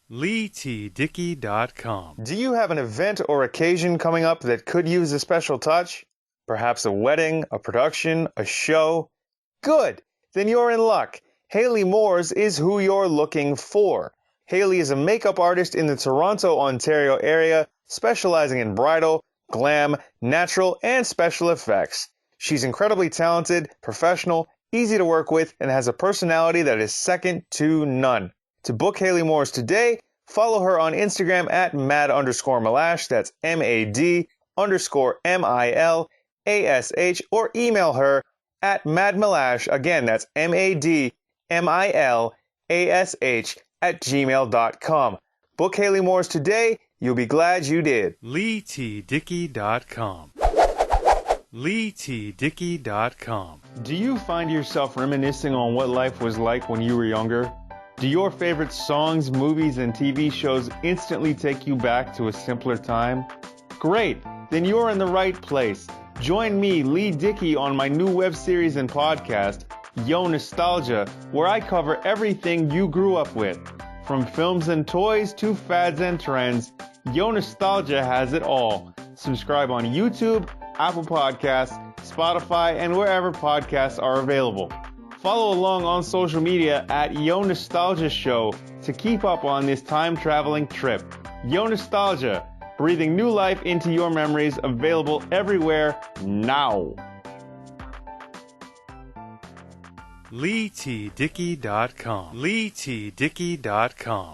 LEIGHTDICKEY.com. Do you have an event or occasion coming up that could use a special touch? Perhaps a wedding, a production, a show? Good! Then you're in luck. Hayley Moores is who you're looking for. Hayley is a makeup artist in the Toronto, Ontario area, specializing in bridal, glam, natural, and special effects. She's incredibly talented, professional, easy to work with, and has a personality that is second to none. To book Hayley Moores today, follow her on Instagram at mad_milash, that's MAD_MILASH, or email her at madmilash, again, that's MADMILASH @gmail.com. Book Hayley Moores today, you'll be glad you did. LEIGHTDICKEY.com. LEIGHTDICKEY.com. Do you find yourself reminiscing on what life was like when you were younger? Do your favorite songs, movies, and TV shows instantly take you back to a simpler time? Great! Then you're in the right place. Join me, Leigh Dickey, on my new web series and podcast, Yo Nostalgia, where I cover everything you grew up with. From films and toys to fads and trends, Yo Nostalgia has it all. Subscribe on YouTube, Apple Podcasts, Spotify, and wherever podcasts are available. Follow along on social media at Yo Nostalgia Show to keep up on this time-traveling trip. Yo Nostalgia, breathing new life into your memories, available everywhere now. LEIGHTDICKEY.com. LEIGHTDICKEY.com.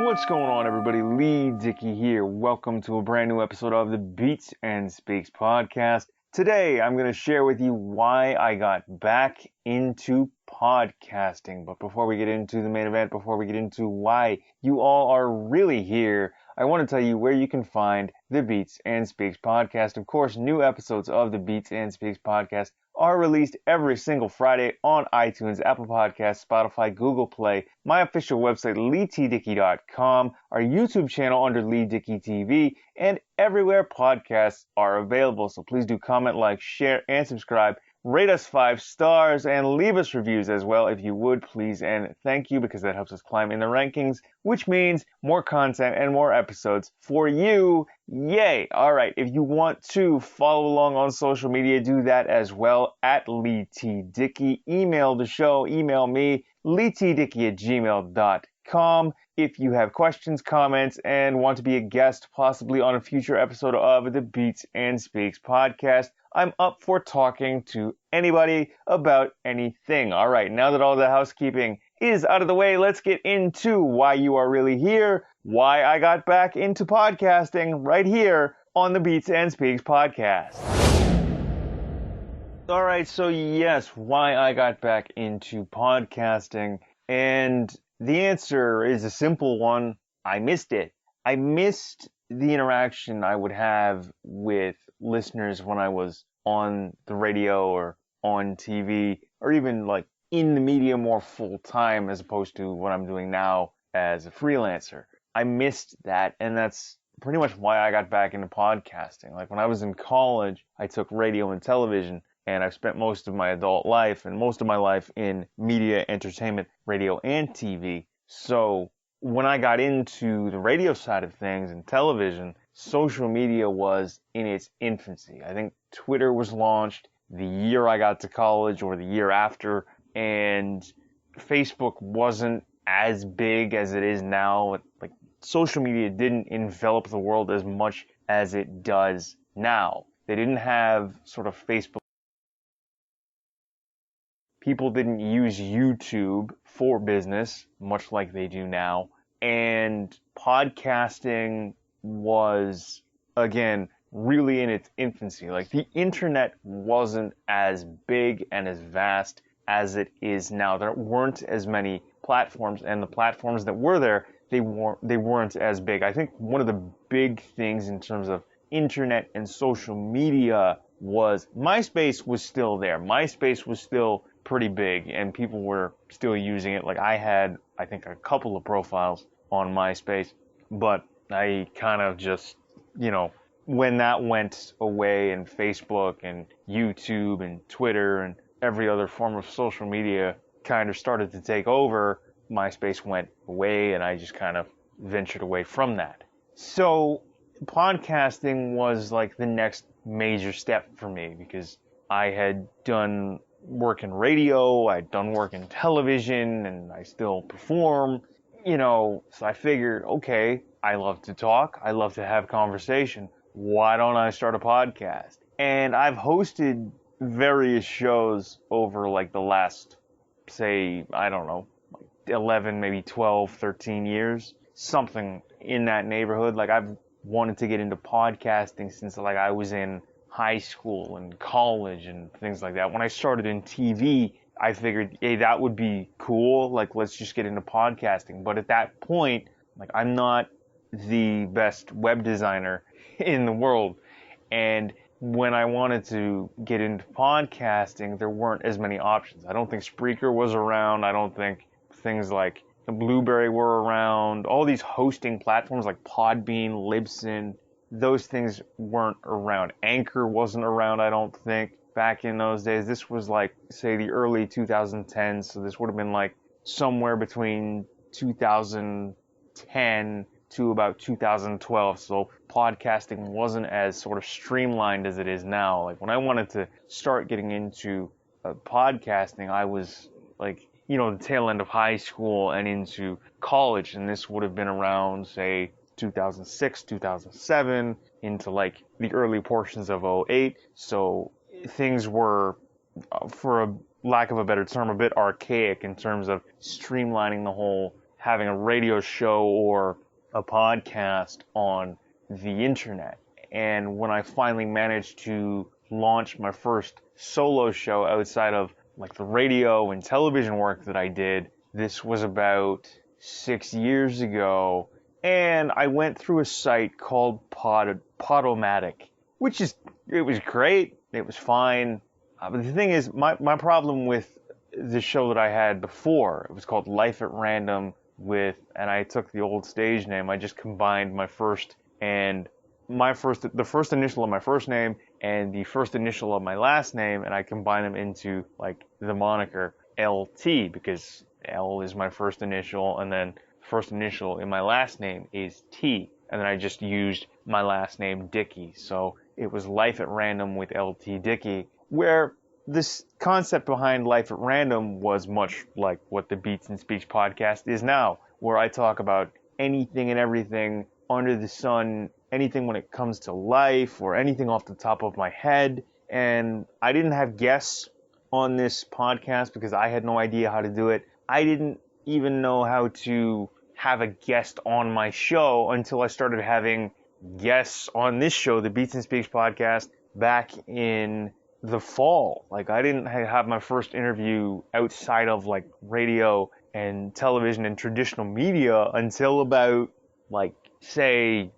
What's going on, everybody? Leigh Dickey here. Welcome to a brand new episode of the Beats and Speaks podcast. Today, I'm going to share with you why I got back into podcasting. But before we get into the main event, before we get into why you all are really here, I want to tell you where you can find the Beats and Speaks podcast. Of course, new episodes of the Beats and Speaks podcast are released every single Friday on iTunes, Apple Podcasts, Spotify, Google Play, my official website, LEIGHTDICKEY.com, our YouTube channel under Leigh Dickey TV, and everywhere podcasts are available. So please do comment, like, share, and subscribe. Rate us 5 stars and leave us reviews as well if you would, please, and thank you, because that helps us climb in the rankings, which means more content and more episodes for you. Yay! Alright, if you want to follow along on social media, do that as well at Leigh T. Dickey. Email the show, email me, LeighTDickey@gmail.com. If you have questions, comments, and want to be a guest possibly on a future episode of the Beats and Speaks podcast, I'm up for talking to anybody about anything. All right, now that all the housekeeping is out of the way, let's get into why you are really here, why I got back into podcasting right here on the Beats and Speaks podcast. All right, so yes, why I got back into podcasting, and the answer is a simple one. I missed it. I missed the interaction I would have with listeners when I was on the radio or on TV, or even like in the media more full time as opposed to what I'm doing now as a freelancer. I missed that, and that's pretty much why I got back into podcasting. Like when I was in college, I took radio and television, and I've spent most of my adult life and most of my life in media, entertainment, radio, and TV. So when I got into the radio side of things and television, social media was in its infancy. I think Twitter was launched the year I got to college or the year after, and Facebook wasn't as big as it is now. Like, social media didn't envelop the world as much as it does now. They didn't have sort of Facebook. People didn't use YouTube for business, much like they do now. And podcasting was, again, really in its infancy. Like, the internet wasn't as big and as vast as it is now. There weren't as many platforms, and the platforms that were there, they weren't as big. I think one of the big things in terms of internet and social media was MySpace was still there. MySpace was still pretty big, and people were still using it. Like, I had, I think, a couple of profiles on MySpace, but I kind of just, when that went away and Facebook and YouTube and Twitter and every other form of social media kind of started to take over, MySpace went away and I just kind of ventured away from that. So podcasting was like the next major step for me because I had done work in radio, I'd done work in television, and I still perform, so I figured, okay, I love to talk, I love to have conversation, why don't I start a podcast? And I've hosted various shows over like the last, say, I don't know, 11, maybe 12, 13 years, something in that neighborhood. Like I've wanted to get into podcasting since like I was in high school and college and things like that. When I started in TV, I figured, hey, that would be cool. Like, let's just get into podcasting. But at that point, like, I'm not the best web designer in the world. And when I wanted to get into podcasting, there weren't as many options. I don't think Spreaker was around. I don't think things like Blueberry were around. All these hosting platforms like Podbean, Libsyn, those things weren't around. Anchor wasn't around, I don't think, back in those days. This was like, say, the early 2010s, so this would have been like somewhere between 2010 to about 2012, so podcasting wasn't as sort of streamlined as it is now. Like, when I wanted to start getting into podcasting, I was like, the tail end of high school and into college, and this would have been around, say, 2006, 2007, into like the early portions of '08. So things were, for a lack of a better term, a bit archaic in terms of streamlining the whole having a radio show or a podcast on the internet. And when I finally managed to launch my first solo show outside of like the radio and television work that I did, this was about 6 years ago. And I went through a site called Podomatic, it was great. It was fine. But the thing is, my problem with the show that I had before, it was called Life at Random and I took the old stage name. I just combined the first initial of my first name and the first initial of my last name, and I combined them into like the moniker LT, because L is my first initial, and then first initial in my last name is T, and then I just used my last name Dickey. So it was Life at Random with LT Dickey, where this concept behind Life at Random was much like what the Beats and Speech podcast is now, where I talk about anything and everything under the sun, anything when it comes to life or anything off the top of my head. And I didn't have guests on this podcast because I had no idea how to do it. I didn't even know how to have a guest on my show until I started having guests on this show, the Beats and Speech podcast, back in the fall. Like, I didn't have my first interview outside of like radio and television and traditional media until about like, say,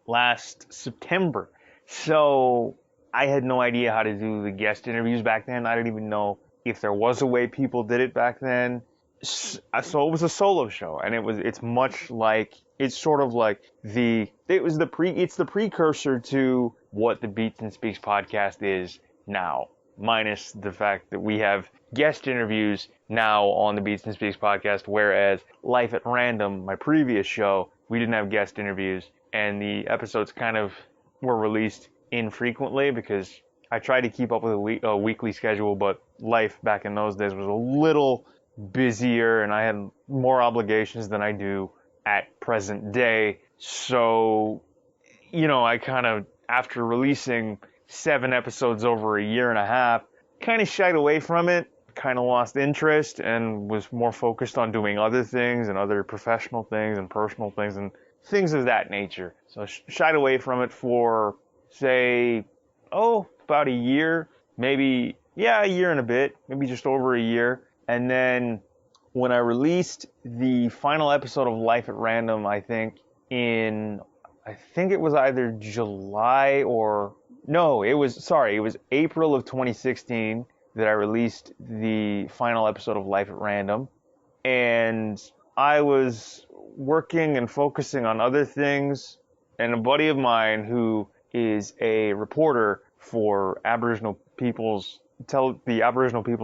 last September. So I had no idea how to do the guest interviews back then. I didn't even know if there was a way people did it back then. So it was a solo show, and it's much like, it's sort of like it's the precursor to what the Beats and Speaks podcast is now, minus the fact that we have guest interviews now on the Beats and Speaks podcast, whereas Life at Random, my previous show, we didn't have guest interviews, and the episodes kind of were released infrequently because I tried to keep up with a weekly schedule, but life back in those days was a little busier, and I had more obligations than I do at present day. So, I kind of, after releasing 7 episodes over a year and a half, kind of shied away from it, kind of lost interest, and was more focused on doing other things and other professional things and personal things and things of that nature. So shied away from it for, say, about a year, maybe, a year and a bit, maybe just over a year. And then when I released the final episode of Life at Random, I think it was either July it was April of 2016 that I released the final episode of Life at Random. And I was working and focusing on other things, and a buddy of mine who is a reporter for the Aboriginal People's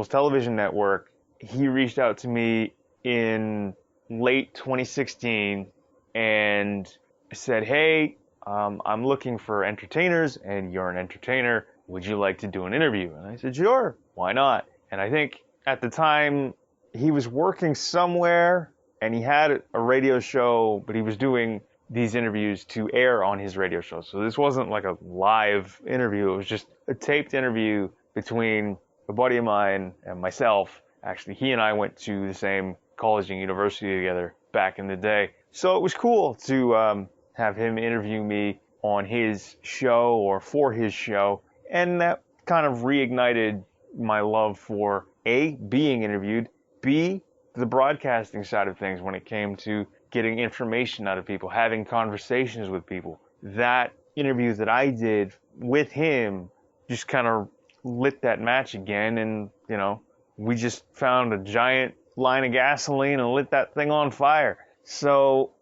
Television Network. He reached out to me in late 2016 and said, hey, I'm looking for entertainers, and you're an entertainer. Would you like to do an interview? And I said, sure, why not? And I think at the time he was working somewhere and he had a radio show, but he was doing these interviews to air on his radio show. So this wasn't like a live interview. It was just a taped interview between a buddy of mine and myself. Actually, he and I went to the same college and university together back in the day. So it was cool to have him interview me on his show or for his show. And that kind of reignited my love for A, being interviewed, B, the broadcasting side of things when it came to getting information out of people, having conversations with people. That interview that I did with him just kind of lit that match again, and, you know, we just found a giant line of gasoline and lit that thing on fire. So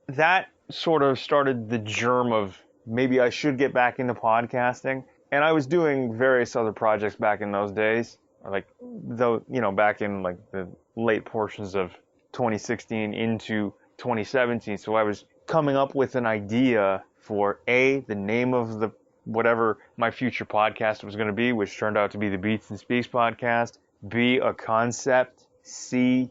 that sort of started the germ of maybe I should get back into podcasting. And I was doing various other projects back in those days, back in like the late portions of 2016 into 2017. So I was coming up with an idea for A, the name of the whatever my future podcast was going to be, which turned out to be the Beats and Speaks podcast. B, a concept. C,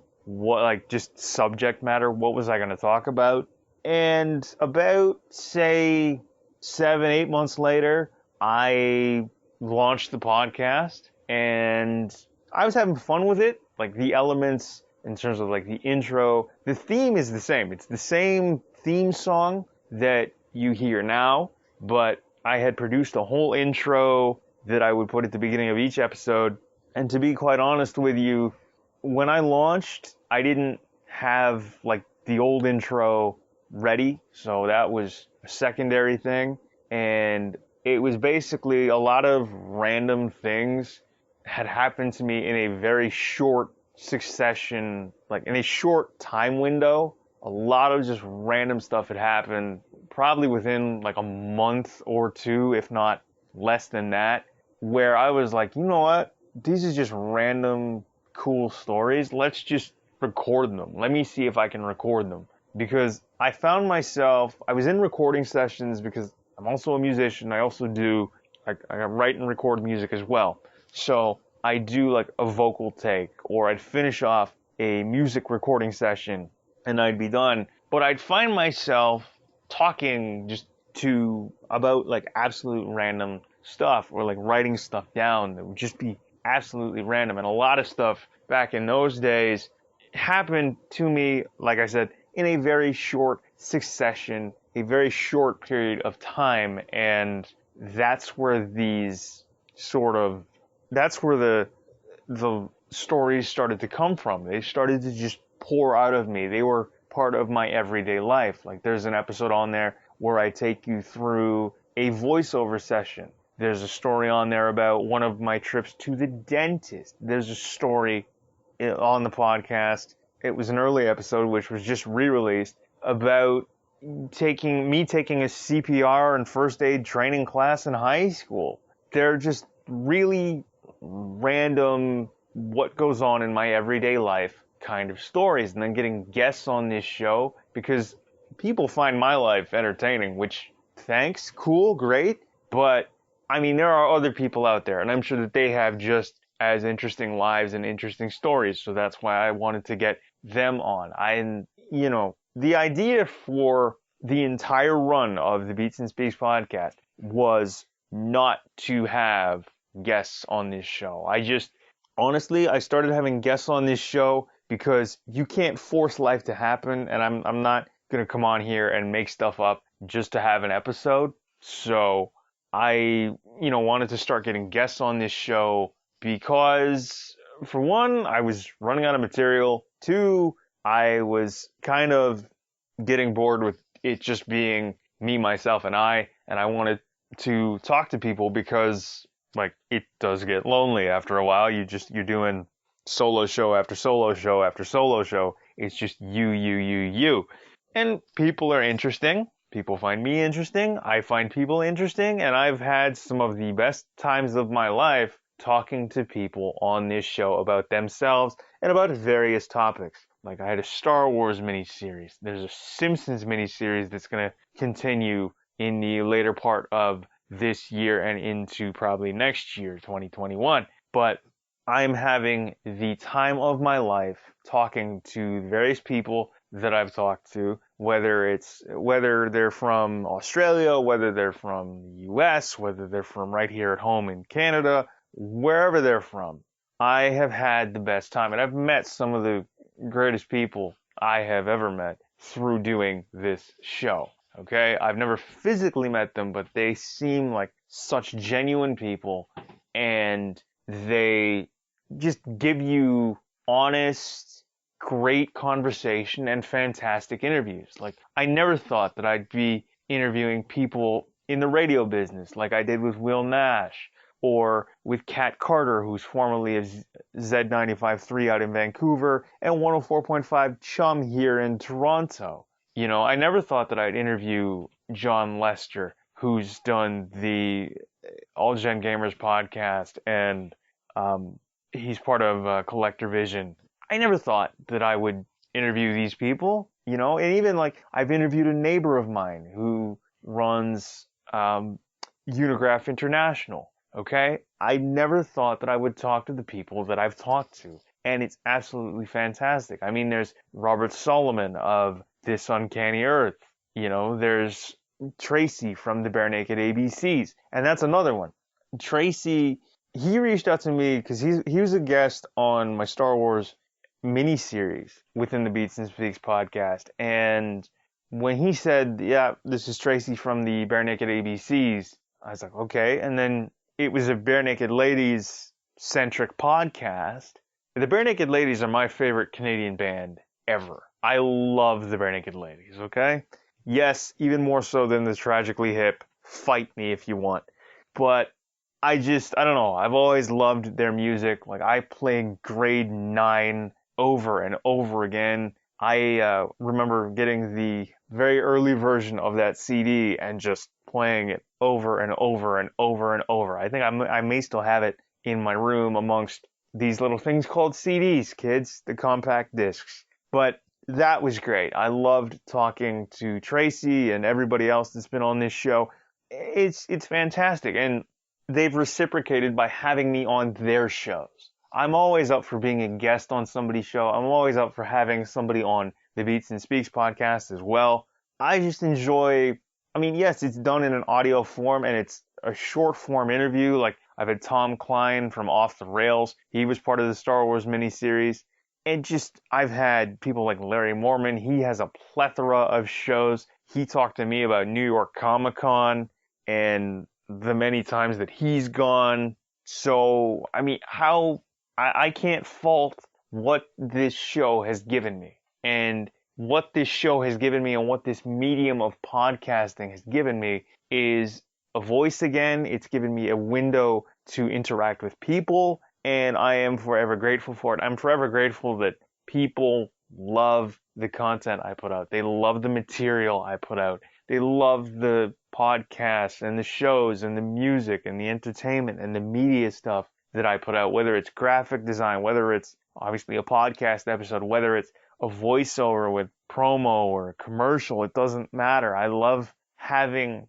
just subject matter. What was I going to talk about? And about, say, 7-8 months later, I launched the podcast, and I was having fun with it. Like, the elements in terms of like the intro, the theme is the same. It's the same theme song that you hear now, but I had produced a whole intro that I would put at the beginning of each episode. And to be quite honest with you, when I launched, I didn't have like the old intro ready. So that was a secondary thing. And it was basically a lot of random things had happened to me in a very short succession, like in a short time window. A lot of just random stuff had happened, probably within like a month or two, if not less than that, where I was like, you know what? These are just random cool stories. Let's just record them. Let me see if I can record them. Because I found myself, I was in recording sessions because I'm also a musician. I also I write and record music as well. So I do like a vocal take, or I'd finish off a music recording session and I'd be done. But I'd find myself talking about like absolute random stuff, or like writing stuff down that would just be absolutely random. And a lot of stuff back in those days happened to me, like I said, in a very short succession, a very short period of time. And that's where the stories started to come from. They started to just pour out of me. They were part of my everyday life. Like, there's an episode on there where I take you through a voiceover session. There's a story on there about one of my trips to the dentist. There's a story on the podcast. It was an early episode, which was just re-released, about taking a CPR and first aid training class in high school. They're just really random, what goes on in my everyday life kind of stories. And then getting guests on this show, because people find my life entertaining, which, thanks, cool, great. But I mean, there are other people out there, and I'm sure that they have just as interesting lives and interesting stories. So that's why I wanted to get them on. The idea for the entire run of the Beats and Speaks podcast was not to have guests on this show. I started having guests on this show because you can't force life to happen, and I'm not going to come on here and make stuff up just to have an episode. So I, wanted to start getting guests on this show because, for one, I was running out of material. Two, I was kind of getting bored with it just being me, myself, and I wanted to talk to people because, like, it does get lonely after a while. You're doing solo show after solo show after solo show. It's just you. And people are interesting. People find me interesting, I find people interesting, and I've had some of the best times of my life talking to people on this show about themselves and about various topics. Like I had a Star Wars miniseries. There's a Simpsons miniseries that's going to continue in the later part of this year and into probably next year, 2021. But I'm having the time of my life talking to various people that I've talked to, whether they're from Australia, whether they're from the US, whether they're from right here at home in Canada, wherever they're from. I have had the best time, and I've met some of the greatest people I have ever met through doing this show. Okay? I've never physically met them, but they seem like such genuine people, and they just give you honest, great conversation and fantastic interviews. Like, I never thought that I'd be interviewing people in the radio business like I did with Will Nash or with Kat Carter, who's formerly of Z95.3 out in Vancouver and 104.5 Chum here in Toronto. You know, I never thought that I'd interview John Lester, who's done the All Gen Gamers podcast, and he's part of Collector Vision. I never thought that I would interview these people, you know, and even like I've interviewed a neighbor of mine who runs Unigraph International. Okay? I never thought that I would talk to the people that I've talked to, and it's absolutely fantastic. I mean, there's Robert Solomon of This Uncanny Earth. You know, there's Tracy from the Bare Naked ABCs, and that's another one. Tracy, he reached out to me because he was a guest on my Star Wars miniseries within the Beats and Speaks podcast, and when he said, "Yeah, this is Tracy from the Bare Naked ABCs," I was like, "Okay," and then it was a Bare Naked Ladies centric podcast. The Bare Naked Ladies are my favorite Canadian band ever. I love the Bare Naked Ladies, okay? Yes, even more so than the Tragically Hip. Fight me if you want. But I don't know. I've always loved their music. Like, I played Grade 9 over and over again. I remember getting the very early version of that CD and just playing it over and over and over and over. I think I may still have it in my room amongst these little things called CDs, kids, the compact discs. But that was great. I loved talking to Tracy and everybody else that's been on this show. It's fantastic, and they've reciprocated by having me on their shows. I'm always up for being a guest on somebody's show. I'm always up for having somebody on the Beats and Speaks podcast as well. I just enjoy, I mean, yes, it's done in an audio form and it's a short form interview. Like I've had Tom Klein from Off the Rails. He was part of the Star Wars miniseries. And just, I've had people like Larry Mormon. He has a plethora of shows. He talked to me about New York Comic Con and the many times that he's gone. So, I mean, I can't fault what this show has given me. And what this show has given me and what this medium of podcasting has given me is a voice again. It's given me a window to interact with people, and I am forever grateful for it. I'm forever grateful that people love the content I put out. They love the material I put out. They love the podcasts and the shows and the music and the entertainment and the media stuff that I put out, whether it's graphic design, whether it's obviously a podcast episode, whether it's a voiceover with promo or a commercial. It doesn't matter. I love having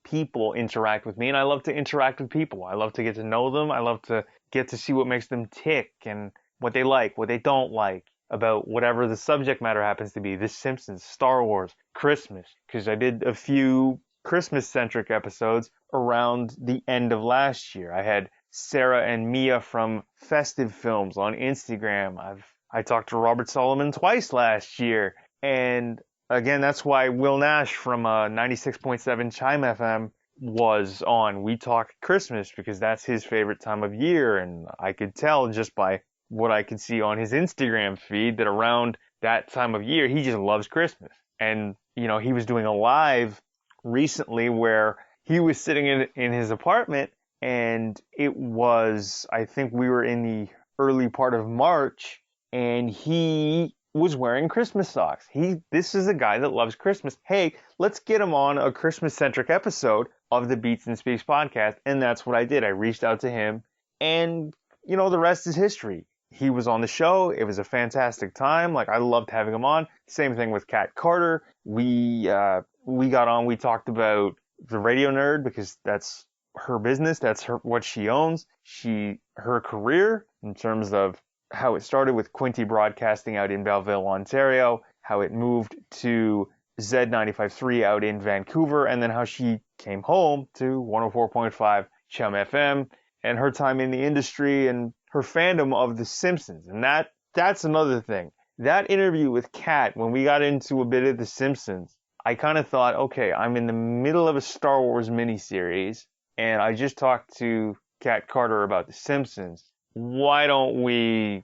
people interact with me, and I love to interact with people. I love to get to know them. I love to get to see what makes them tick and what they like, what they don't like about whatever the subject matter happens to be. The Simpsons, Star Wars, Christmas, because I did a few Christmas-centric episodes around the end of last year. I had Sarah and Mia from Festive Films on Instagram. I talked to Robert Solomon twice last year. And again, that's why Will Nash from 96.7 Chime FM was on. We talk Christmas because that's his favorite time of year. And I could tell just by what I could see on his Instagram feed that around that time of year, he just loves Christmas. And, you know, he was doing a live recently where he was sitting in his apartment, and it was, I think we were in the early part of March, and he was wearing Christmas socks. This is a guy that loves Christmas. Hey, let's get him on a Christmas-centric episode of the Beats and Speaks podcast. And that's what I did. I reached out to him, and, you know, the rest is history. He was on the show. It was a fantastic time. Like, I loved having him on. Same thing with Kat Carter. We got on. We talked about the Radio Nerd, because that's her business. That's what she owns. Her career in terms of how it started with Quinty Broadcasting out in Belleville, Ontario, how it moved to Z95.3 out in Vancouver, and then how she came home to 104.5 Chum FM, and her time in the industry and her fandom of The Simpsons. And that's another thing. That interview with Kat, when we got into a bit of The Simpsons, I kind of thought, okay, I'm in the middle of a Star Wars miniseries, and I just talked to Kat Carter about The Simpsons. Why don't we,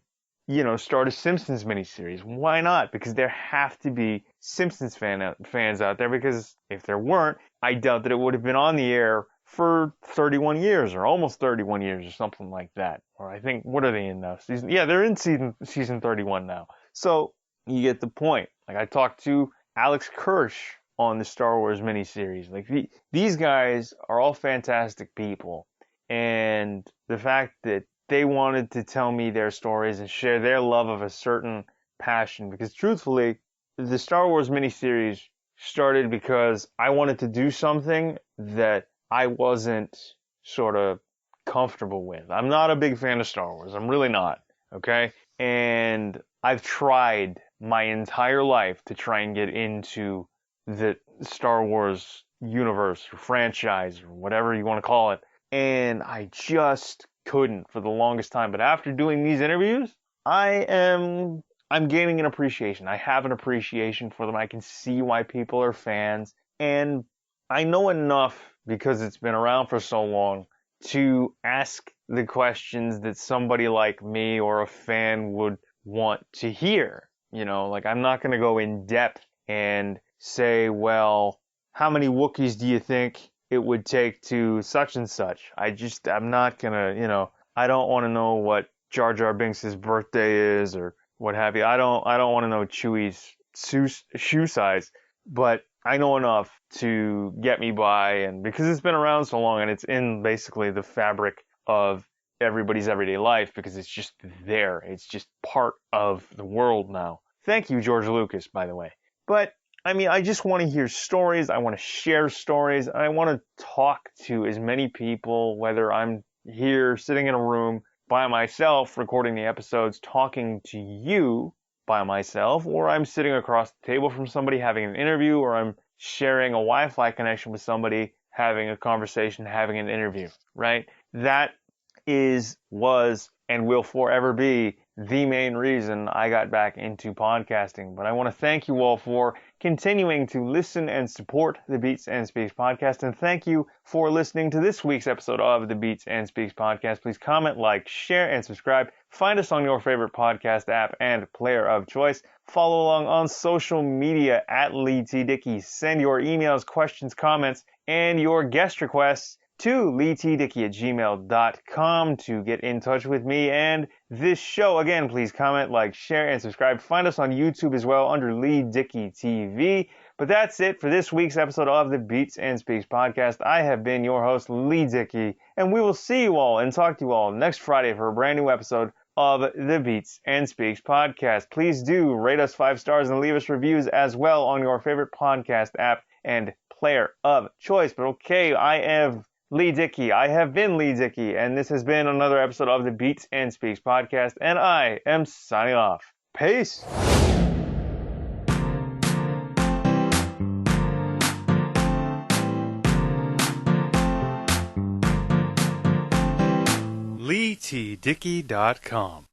start a Simpsons miniseries? Why not? Because there have to be Simpsons fans out there, because if there weren't, I doubt that it would have been on the air for 31 years or almost 31 years or something like that. Or I think, what are they in now? They're in season 31 now. So you get the point. Like, I talked to Alex Kirsch on the Star Wars miniseries. Like, these guys are all fantastic people. And the fact that they wanted to tell me their stories and share their love of a certain passion, because truthfully, the Star Wars miniseries started because I wanted to do something that I wasn't sort of comfortable with. I'm not a big fan of Star Wars. I'm really not. Okay? And I've tried my entire life to try and get into the Star Wars universe or franchise or whatever you want to call it. And I just couldn't for the longest time. But after doing these interviews, I'm gaining an appreciation. I have an appreciation for them. I can see why people are fans. And I know enough, because it's been around for so long, to ask the questions that somebody like me or a fan would want to hear. Like, I'm not going to go in depth and say, well, how many Wookiees do you think it would take to such and such? I'm not going to, I don't want to know what Jar Jar Binks' birthday is or what have you. I don't want to know Chewie's shoe size, but I know enough to get me by, and because it's been around so long and it's in basically the fabric of everybody's everyday life, because it's just there. It's just part of the world now. Thank you, George Lucas, by the way. But I just want to hear stories. I want to share stories. I want to talk to as many people, whether I'm here sitting in a room by myself recording the episodes, talking to you by myself, or I'm sitting across the table from somebody having an interview, or I'm sharing a Wi-Fi connection with somebody, having a conversation, having an interview, right? That was, and will forever be the main reason I got back into podcasting. But I want to thank you all for continuing to listen and support the Beats and Speaks podcast. And thank you for listening to this week's episode of the Beats and Speaks podcast. Please comment, like, share, and subscribe. Find us on your favorite podcast app and player of choice. Follow along on social media at LEIGHTDICKEY. Send your emails, questions, comments, and your guest requests to LEIGHTDICKEY@gmail.com to get in touch with me and this show. Again, please comment, like, share, and subscribe. Find us on YouTube as well under Leigh Dickey TV. But that's it for this week's episode of the Beats and Speaks podcast. I have been your host, Leigh Dickey, and we will see you all and talk to you all next Friday for a brand new episode of the Beats and Speaks podcast. Please do rate us 5 stars and leave us reviews as well on your favorite podcast app and player of choice. But okay, I have Leigh Dickey. I have been Leigh Dickey, and this has been another episode of the Beats and Speaks podcast, and I am signing off. Peace! LEIGHTDICKEY.com